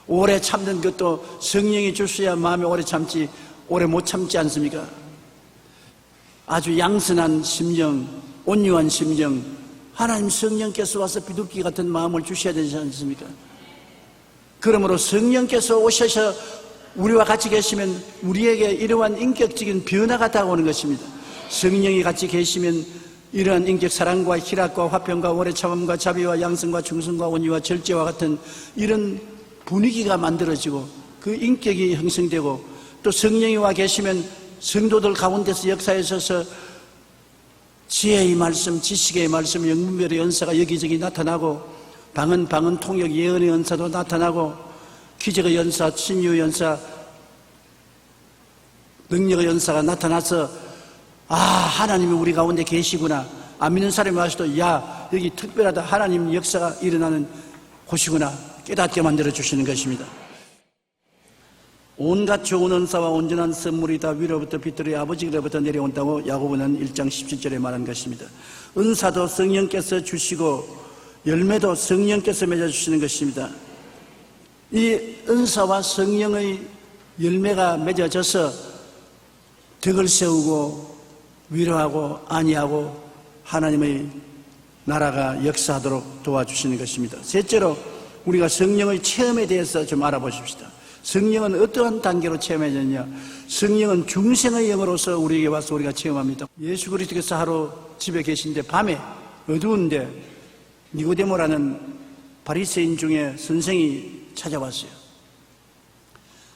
오래 참는 것도 성령이 주셔야 마음이 오래 참지, 오래 못 참지 않습니까? 아주 양선한 심령, 온유한 심령, 하나님 성령께서 와서 비둘기 같은 마음을 주셔야 되지 않습니까? 그러므로 성령께서 오셔서 우리와 같이 계시면 우리에게 이러한 인격적인 변화가 다가오는 것입니다. 성령이 같이 계시면 이러한 인격 사랑과 희락과 화평과 오래 참음과 자비와 양성과 중성과 온유와 절제와 같은 이런 분위기가 만들어지고 그 인격이 형성되고, 또 성령이 와 계시면 성도들 가운데서 역사하셔서 지혜의 말씀, 지식의 말씀, 영분별의 은사가 여기저기 나타나고, 방언 통역, 예언의 은사도 나타나고, 기적의 연사, 친유의 연사, 능력의 연사가 나타나서 하나님이 우리 가운데 계시구나. 안 믿는 사람이 와서도 여기 특별하다, 하나님 역사가 일어나는 곳이구나 깨닫게 만들어 주시는 것입니다. 온갖 좋은 은사와 온전한 선물이 다 위로부터 빛들의 아버지로부터 내려온다고 야고보는 1장 17절에 말한 것입니다. 은사도 성령께서 주시고 열매도 성령께서 맺어주시는 것입니다. 이 은사와 성령의 열매가 맺어져서 덕을 세우고 위로하고 안위하고 하나님의 나라가 역사하도록 도와주시는 것입니다. 셋째로 우리가 성령의 체험에 대해서 좀 알아보십시다. 성령은 어떠한 단계로 체험해졌냐? 성령은 중생의 영으로서 우리에게 와서 우리가 체험합니다. 예수 그리스도께서 하루 집에 계신데 밤에 어두운데 니고데모라는 바리새인 중에 선생이 찾아왔어요.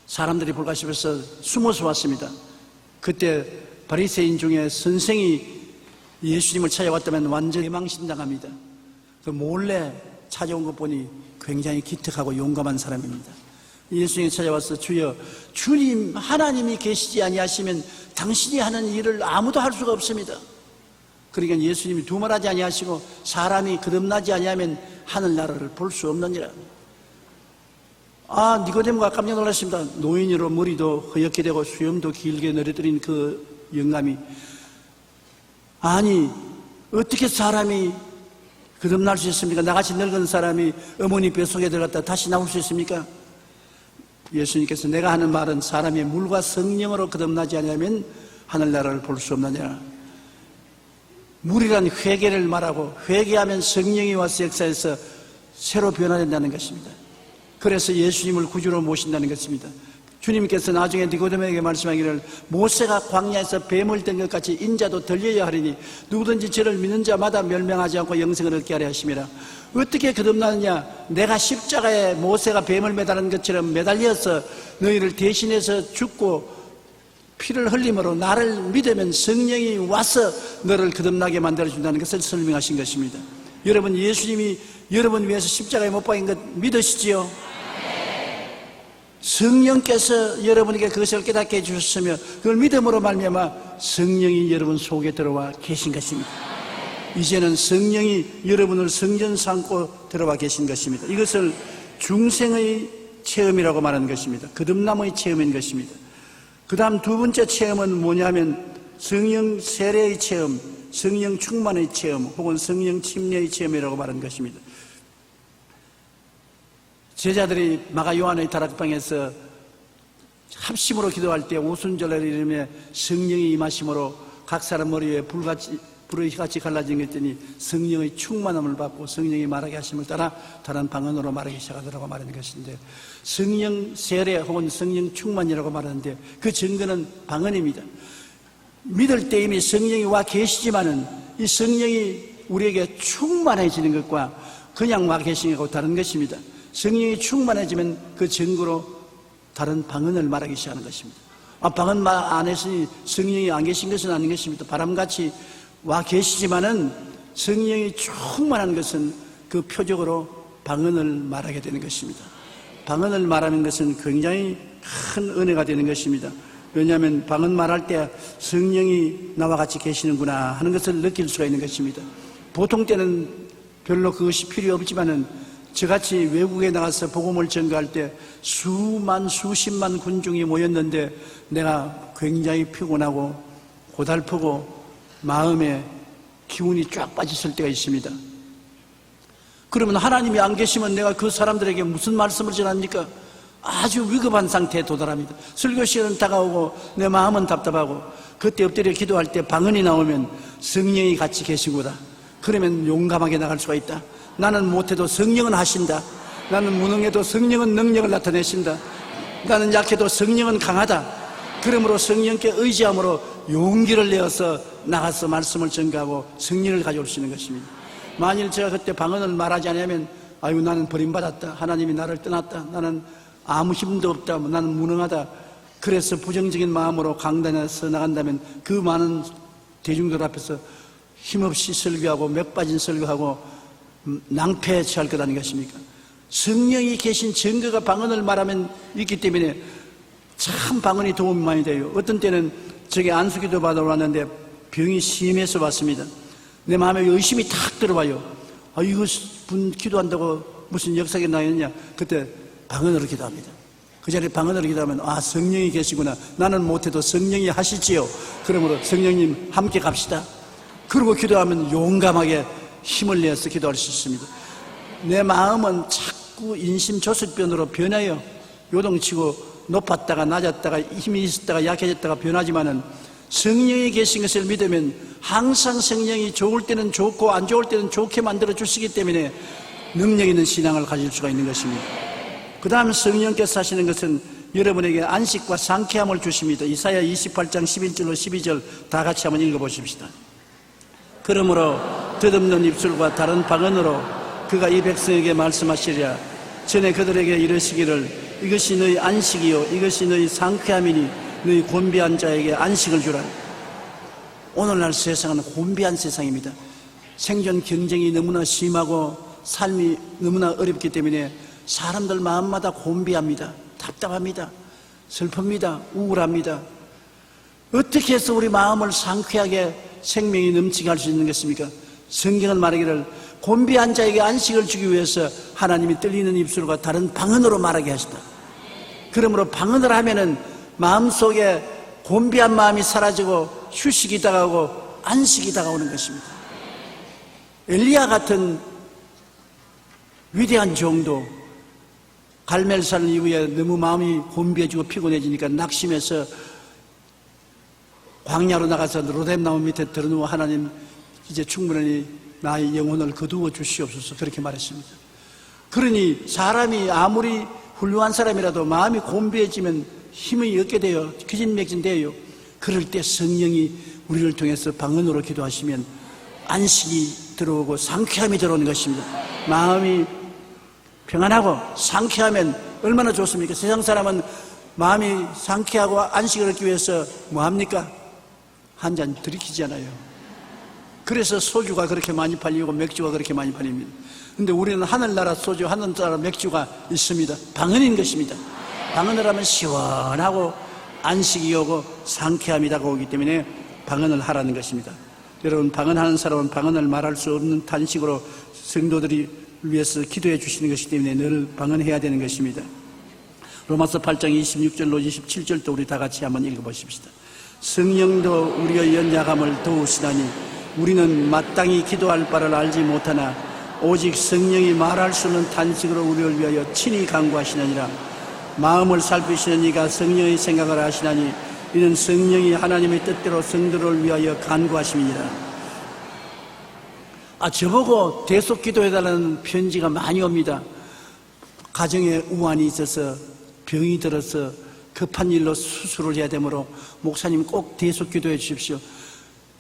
사람들이 볼까 싶어서 숨어서 왔습니다. 그때 바리새인 중에 선생이 예수님을 찾아왔다면 완전히 망신당합니다. 그 몰래 찾아온 것 보니 굉장히 기특하고 용감한 사람입니다. 예수님이 찾아와서 주여, 주님 하나님이 계시지 아니하시면 당신이 하는 일을 아무도 할 수가 없습니다. 그러니까 예수님이 두말하지 아니하시고 사람이 거듭나지 아니하면 하늘나라를 볼 수 없느니라. 니고데모가 깜짝 놀랐습니다. 노인으로 머리도 허옇게 되고 수염도 길게 내려뜨린 그 영감이, 아니 어떻게 사람이 거듭날 수 있습니까? 나같이 늙은 사람이 어머니 뱃속에 들어갔다 다시 나올 수 있습니까? 예수님께서 내가 하는 말은 사람이 물과 성령으로 거듭나지 않으면 하늘나라를 볼 수 없느냐. 물이란 회개를 말하고 회개하면 성령이 와서 역사해서 새로 변화된다는 것입니다. 그래서 예수님을 구주로 모신다는 것입니다. 주님께서 나중에 니고데모에게 말씀하기를 모세가 광야에서 뱀을 든 것 같이 인자도 들려야 하리니 누구든지 저를 믿는 자마다 멸망하지 않고 영생을 얻게 하려 하심이라. 어떻게 거듭나느냐? 내가 십자가에 모세가 뱀을 매달은 것처럼 매달려서 너희를 대신해서 죽고 피를 흘림으로 나를 믿으면 성령이 와서 너를 거듭나게 만들어준다는 것을 설명하신 것입니다. 여러분, 예수님이 여러분 위해서 십자가에 못 박힌 것 믿으시지요? 성령께서 여러분에게 그것을 깨닫게 해주셨으며 그걸 믿음으로 말미암아 성령이 여러분 속에 들어와 계신 것입니다. 이제는 성령이 여러분을 성전 삼고 들어와 계신 것입니다. 이것을 중생의 체험이라고 말하는 것입니다. 거듭남의 체험인 것입니다. 그 다음 두 번째 체험은 뭐냐면 성령 세례의 체험, 성령 충만의 체험 혹은 성령 침례의 체험이라고 말하는 것입니다. 제자들이 마가 요한의 다락방에서 합심으로 기도할 때 오순절날 이름에 성령이 임하심으로 각 사람 머리에 불의 같이 갈라진 것 했더니 성령의 충만함을 받고 성령이 말하게 하심을 따라 다른 방언으로 말하기 시작하더라고 말하는 것인데, 성령 세례 혹은 성령 충만이라고 말하는데 그 증거는 방언입니다. 믿을 때 이미 성령이 와 계시지만은 이 성령이 우리에게 충만해지는 것과 그냥 와 계시는 것하고 다른 것입니다. 성령이 충만해지면 그 증거로 다른 방언을 말하기 시작하는 것입니다. 방언 말 안 했으니 성령이 안 계신 것은 아닌 것입니다. 바람같이 와 계시지만은 성령이 충만한 것은 그 표적으로 방언을 말하게 되는 것입니다. 방언을 말하는 것은 굉장히 큰 은혜가 되는 것입니다. 왜냐하면 방언 말할 때 성령이 나와 같이 계시는구나 하는 것을 느낄 수가 있는 것입니다. 보통 때는 별로 그것이 필요 없지만은 저같이 외국에 나가서 복음을 전가할 때 수십만 군중이 모였는데 내가 굉장히 피곤하고 고달프고 마음에 기운이 쫙 빠졌을 때가 있습니다. 그러면 하나님이 안 계시면 내가 그 사람들에게 무슨 말씀을 전합니까? 아주 위급한 상태에 도달합니다. 설교 시간은 다가오고 내 마음은 답답하고 그때 엎드려 기도할 때 방언이 나오면 성령이 같이 계시구나. 그러면 용감하게 나갈 수가 있다. 나는 못해도 성령은 하신다. 나는 무능해도 성령은 능력을 나타내신다. 나는 약해도 성령은 강하다. 그러므로 성령께 의지함으로 용기를 내어서 나가서 말씀을 전가하고 성령을 가져올 수 있는 것입니다. 만일 제가 그때 방언을 말하지 않으면 아유 나는 버림받았다. 하나님이 나를 떠났다. 나는 아무 힘도 없다. 나는 무능하다. 그래서 부정적인 마음으로 강단에서 나간다면 그 많은 대중들 앞에서 힘없이 설교하고 맥 빠진 설교하고 낭패에 처할 것 아니겠습니까? 성령이 계신 증거가 방언을 말하면 있기 때문에 참 방언이 도움이 많이 돼요. 어떤 때는 저기 안수기도 받으러 왔는데 병이 심해서 왔습니다. 내 마음에 의심이 탁 들어와요. 이거 분 기도한다고 무슨 역사가 나였냐? 그때 방언으로 기도합니다. 그 자리에 방언으로 기도하면 성령이 계시구나. 나는 못해도 성령이 하시지요. 그러므로 성령님 함께 갑시다. 그러고 기도하면 용감하게 힘을 내서 기도할 수 있습니다. 내 마음은 자꾸 인심조숙변으로 변해요. 요동치고 높았다가 낮았다가 힘이 있었다가 약해졌다가 변하지만은 성령이 계신 것을 믿으면 항상 성령이 좋을 때는 좋고 안 좋을 때는 좋게 만들어 주시기 때문에 능력 있는 신앙을 가질 수가 있는 것입니다. 그 다음 성령께서 하시는 것은 여러분에게 안식과 상쾌함을 주십니다. 이사야 28장 11절로 12절 다 같이 한번 읽어보십시다. 그러므로 덧없는 입술과 다른 방언으로 그가 이 백성에게 말씀하시리라. 전에 그들에게 이르시기를 이것이 너희 안식이요 이것이 너희 상쾌함이니 너희 곤비한 자에게 안식을 주라. 오늘날 세상은 혼비한 세상입니다. 생존 경쟁이 너무나 심하고 삶이 너무나 어렵기 때문에 사람들 마음마다 혼비합니다. 답답합니다. 슬픕니다. 우울합니다. 어떻게 해서 우리 마음을 상쾌하게 생명이 넘치게 할 수 있는 것입니까? 성경은 말하기를 곤비한 자에게 안식을 주기 위해서 하나님이 떨리는 입술과 다른 방언으로 말하게 하시다. 그러므로 방언을 하면은 마음속에 곤비한 마음이 사라지고 휴식이 다가오고 안식이 다가오는 것입니다. 엘리야 같은 위대한 종도 갈멜산 이후에 너무 마음이 곤비해지고 피곤해지니까 낙심해서 광야로 나가서 로뎀나무 밑에 들어누워 하나님 이제 충분히 나의 영혼을 거두어 주시옵소서 그렇게 말했습니다. 그러니 사람이 아무리 훌륭한 사람이라도 마음이 곤비해지면 힘이 얻게 돼요. 기진맥진돼요. 그럴 때 성령이 우리를 통해서 방언으로 기도하시면 안식이 들어오고 상쾌함이 들어오는 것입니다. 마음이 평안하고 상쾌하면 얼마나 좋습니까? 세상 사람은 마음이 상쾌하고 안식을 얻기 위해서 뭐합니까? 한 잔 들이키잖아요. 그래서 소주가 그렇게 많이 팔리고 맥주가 그렇게 많이 팔립니다. 근데 우리는 하늘나라 소주, 하늘나라 맥주가 있습니다. 방언인 것입니다. 방언을 하면 시원하고 안식이 오고 상쾌함이 다가오기 때문에 방언을 하라는 것입니다. 여러분, 방언하는 사람은 방언을 말할 수 없는 탄식으로 성도들이 위해서 기도해 주시는 것이기 때문에 늘 방언해야 되는 것입니다. 로마서 8장 26절로 27절도 우리 다 같이 한번 읽어보십시다. 성령도 우리의 연약함을 도우시다니 우리는 마땅히 기도할 바를 알지 못하나 오직 성령이 말할 수 없는 탄식으로 우리를 위하여 친히 간구하시느니라. 마음을 살피시는 이가 성령의 생각을 하시나니 이는 성령이 하나님의 뜻대로 성도를 위하여 간구하심이니라. 저보고 대속 기도해달라는 편지가 많이 옵니다. 가정에 우환이 있어서 병이 들어서 급한 일로 수술을 해야 되므로 목사님 꼭 대속 기도해 주십시오.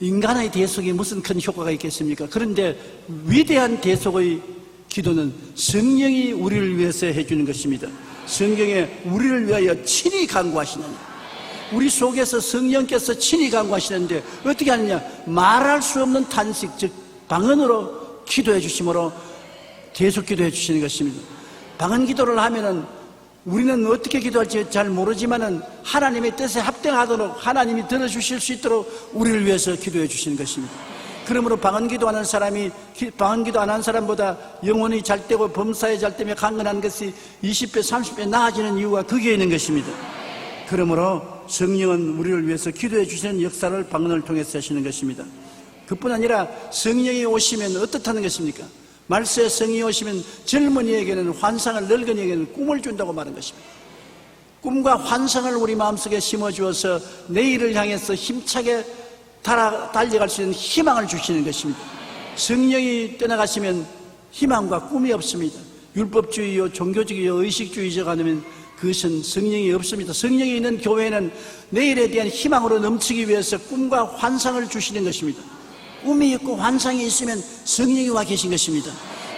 인간의 대속이 무슨 큰 효과가 있겠습니까? 그런데 위대한 대속의 기도는 성령이 우리를 위해서 해주는 것입니다. 성경에 우리를 위하여 친히 간구하시느냐, 우리 속에서 성령께서 친히 간구하시는데 어떻게 하느냐? 말할 수 없는 탄식, 즉 방언으로 기도해 주심으로 대속 기도해 주시는 것입니다. 방언 기도를 하면은 우리는 어떻게 기도할지 잘 모르지만은 하나님의 뜻에 합당하도록 하나님이 들어주실 수 있도록 우리를 위해서 기도해 주시는 것입니다. 그러므로 방언 기도하는 사람이 방언 기도 안 하는 사람보다 영혼이 잘 되고 범사에 잘 되며 강건한 것이 20배, 30배 나아지는 이유가 거기에 있는 것입니다. 그러므로 성령은 우리를 위해서 기도해 주시는 역사를 방언을 통해서 하시는 것입니다. 그뿐 아니라 성령이 오시면 어떻다는 것입니까? 말세에 성령이 오시면 젊은이에게는 환상을, 늙은이에게는 꿈을 준다고 말한 것입니다. 꿈과 환상을 우리 마음속에 심어주어서 내일을 향해서 힘차게 달려갈 수 있는 희망을 주시는 것입니다. 성령이 떠나가시면 희망과 꿈이 없습니다. 율법주의요, 종교주의요, 의식주의자가 되면 그것은 성령이 없습니다. 성령이 있는 교회는 내일에 대한 희망으로 넘치기 위해서 꿈과 환상을 주시는 것입니다. 꿈이 있고 환상이 있으면 성령이 와 계신 것입니다.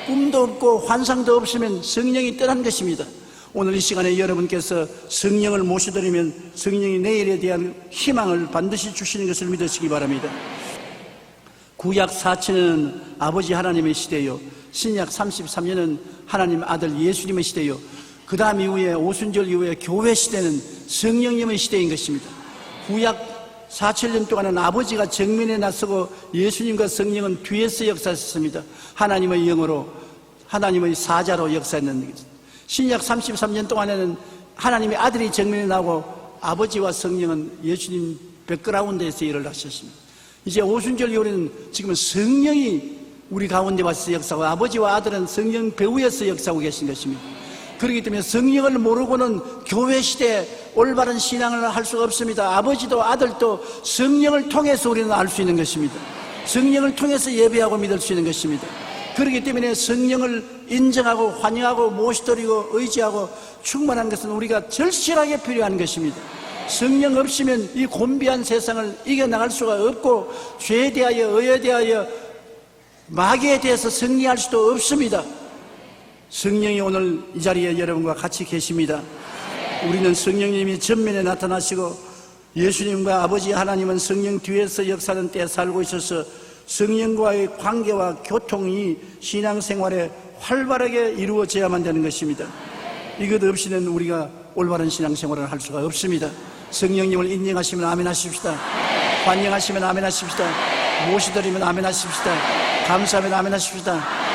꿈도 없고 환상도 없으면 성령이 떠난 것입니다. 오늘 이 시간에 여러분께서 성령을 모셔드리면 성령이 내일에 대한 희망을 반드시 주시는 것을 믿으시기 바랍니다. 구약 4천년은 아버지 하나님의 시대요, 신약 33년은 하나님 아들 예수님의 시대요, 그 다음 이후에 오순절 이후에 교회 시대는 성령님의 시대인 것입니다. 구약 4,000년 동안은 아버지가 정면에 나서고 예수님과 성령은 뒤에서 역사했습니다. 하나님의 영으로, 하나님의 사자로 역사했는 것입니다. 신약 33년 동안에는 하나님의 아들이 정면에 나오고 아버지와 성령은 예수님 백그라운드에서 일을 하셨습니다. 이제 오순절 이후에는 지금은 성령이 우리 가운데 와서 역사하고 아버지와 아들은 성령 배후에서 역사하고 계신 것입니다. 그렇기 때문에 성령을 모르고는 교회 시대에 올바른 신앙을 할 수가 없습니다. 아버지도 아들도 성령을 통해서 우리는 알 수 있는 것입니다. 성령을 통해서 예배하고 믿을 수 있는 것입니다. 그렇기 때문에 성령을 인정하고 환영하고 모시드리고 의지하고 충만한 것은 우리가 절실하게 필요한 것입니다. 성령 없이면 이 곤비한 세상을 이겨나갈 수가 없고 죄에 대하여, 의에 대하여, 마귀에 대해서 승리할 수도 없습니다. 성령이 오늘 이 자리에 여러분과 같이 계십니다. 우리는 성령님이 전면에 나타나시고 예수님과 아버지 하나님은 성령 뒤에서 역사하는 때에 살고 있어서 성령과의 관계와 교통이 신앙생활에 활발하게 이루어져야만 되는 것입니다. 이것 없이는 우리가 올바른 신앙생활을 할 수가 없습니다. 성령님을 인정하시면 아멘 하십시다. 환영하시면 아멘 하십시다. 모시드리면 아멘 하십시다. 감사하면 아멘 하십시다.